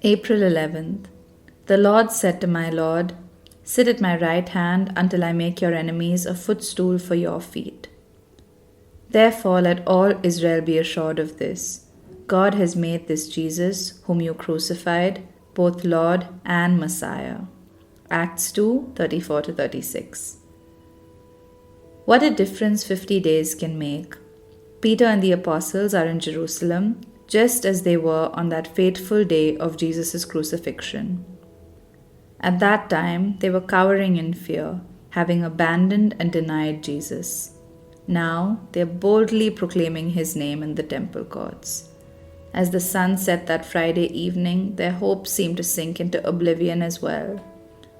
April 11th. The Lord said to my Lord, "Sit at my right hand until I make your enemies a footstool for your feet." Therefore let all Israel be assured of this: God has made this Jesus, whom you crucified, both Lord and Messiah. Acts 2:34-36. What a difference 50 days can make. Peter and the apostles are in Jerusalem, just as they were on that fateful day of Jesus' crucifixion. At that time, they were cowering in fear, having abandoned and denied Jesus. Now, they are boldly proclaiming his name in the temple courts. As the sun set that Friday evening, their hopes seemed to sink into oblivion as well.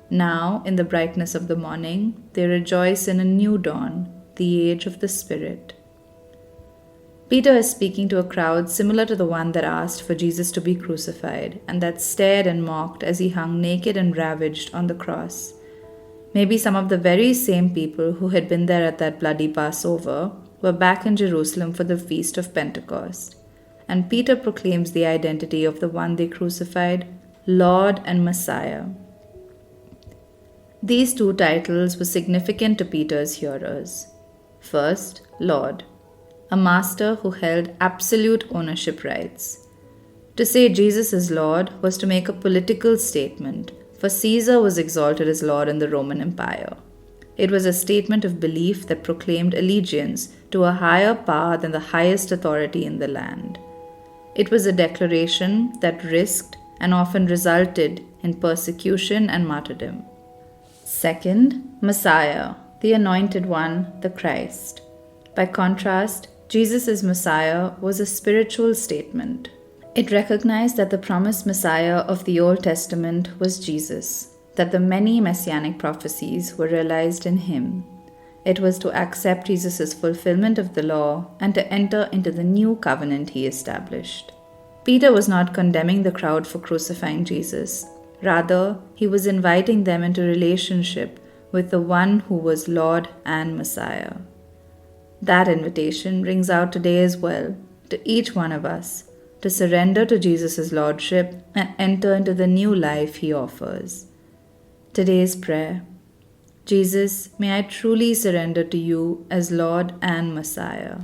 Now, in the brightness of the morning, they rejoice in a new dawn, the age of the Spirit. Peter is speaking to a crowd similar to the one that asked for Jesus to be crucified and that stared and mocked as he hung naked and ravaged on the cross. Maybe some of the very same people who had been there at that bloody Passover were back in Jerusalem for the feast of Pentecost. And Peter proclaims the identity of the one they crucified, Lord and Messiah. These two titles were significant to Peter's hearers. First, Lord, a master who held absolute ownership rights. To say Jesus is Lord was to make a political statement, for Caesar was exalted as Lord in the Roman Empire. It was a statement of belief that proclaimed allegiance to a higher power than the highest authority in the land. It was a declaration that risked and often resulted in persecution and martyrdom. Second, Messiah, the Anointed One, the Christ. By contrast, Jesus' Messiah was a spiritual statement. It recognized that the promised Messiah of the Old Testament was Jesus, that the many messianic prophecies were realized in him. It was to accept Jesus' fulfillment of the law and to enter into the new covenant he established. Peter was not condemning the crowd for crucifying Jesus. Rather, he was inviting them into relationship with the one who was Lord and Messiah. That invitation rings out today as well, to each one of us, to surrender to Jesus' Lordship and enter into the new life he offers. Today's prayer: Jesus, may I truly surrender to you as Lord and Messiah.